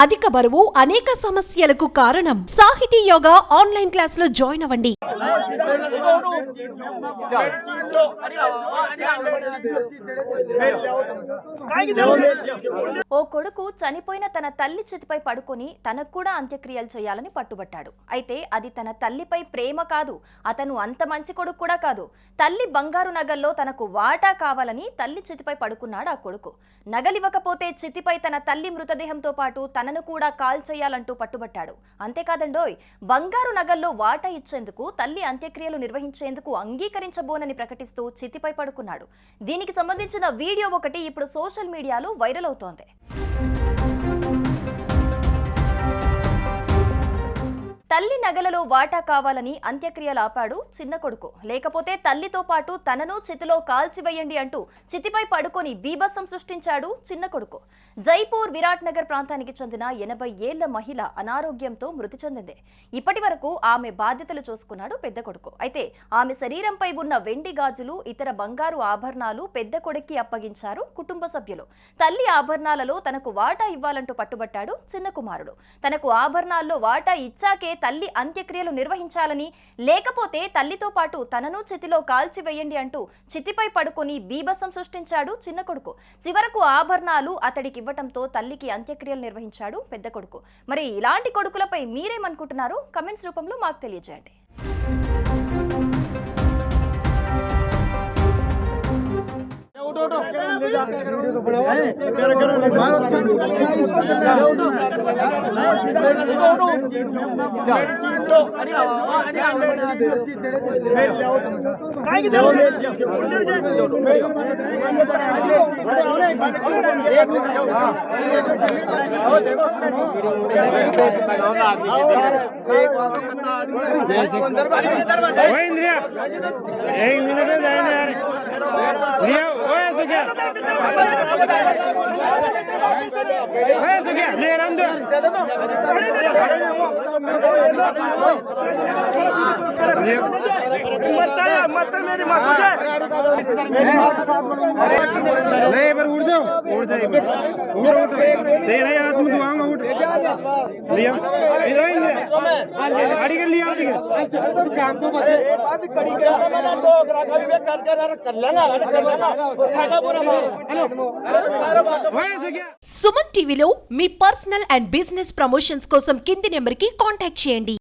అధిక బరువు అనేక సమస్యలకు కారణం. సాహితీ యోగా ఆన్లైన్ క్లాస్ లో జాయిన్ అవ్వండి. ఓ కొడుకు చనిపోయిన తన తల్లి చితిపై పడుకొని తనకు కూడా అంత్యక్రియలు చేయాలని పట్టుబట్టాడు. అయితే అది తన తల్లిపై ప్రేమ కాదు, అతను అంత మంచి కొడుకు కూడా కాదు. తల్లి బంగారు నగల్లో తనకు వాటా కావాలని తల్లి చితిపై పడుకున్నాడు ఆ కొడుకు. నగలివ్వకపోతే చితిపై తన తల్లి మృతదేహంతో పాటు తనను కూడా కాల్ చేయాలంటూ పట్టుబట్టాడు. అంతేకాదండోయ్, బంగారు నగల్లో వాటా ఇచ్చేందుకు తల్లి అంత్యక్రియలు నిర్వహించేందుకు అంగీకరించబోనని ప్రకటిస్తూ చితిపై పడుకున్నాడు. దీనికి సంబంధించిన వీడియో ఒకటి ఇప్పుడు సోషల్ మీడియాలో వైరల్ అవుతోంది. తల్లి నగలలో వాటా కావాలని అంత్యక్రియలు ఆపాడు చిన్న కొడుకు. లేకపోతే తల్లితో పాటు తనను చితిలో కాల్చివేయండి అంటూ చితిపై పడుకొని బీభత్సం సృష్టించాడు చిన్న కొడుకు. జైపూర్ విరాట్ నగర్ ప్రాంతానికి చెందిన 80 ఏళ్ల మహిళ అనారోగ్యంతో మృతి చెందింది. ఇప్పటి వరకు ఆమె బాధ్యతలు చూసుకున్నాడు పెద్ద కొడుకు. అయితే ఆమె శరీరంపై ఉన్న వెండి గాజులు, ఇతర బంగారు ఆభరణాలు పెద్ద కొడుక్కి అప్పగించారు కుటుంబ సభ్యులు. తల్లి ఆభరణాలలో తనకు వాటా ఇవ్వాలంటూ పట్టుబట్టాడు చిన్న కుమారుడు. తనకు ఆభరణాల్లో వాటా ఇచ్చాకే తల్లి అంత్యక్రియలు నిర్వహించాలని, లేకపోతే తల్లితో పాటు తనను చితిలో కాల్చివేయండి అంటూ చితిపై పడుకొని బీభత్సం సృష్టించాడు చిన్న కొడుకు. చివరకు ఆభరణాలు అతడికి ఇవ్వటంతో తల్లికి అంత్యక్రియలు నిర్వహించాడు పెద్ద కొడుకు. మరి ఇలాంటి కొడుకులపై మీరేమనుకుంటున్నారో కమెంట్స్ రూపంలో మాకు తెలియజేయండి. సుమన్ టీవీలో మీ పర్సనల్ అండ్ బిజినెస్ ప్రమోషన్స్ కోసం కింది నెంబర్ కి కాంటాక్ట్ చేయండి.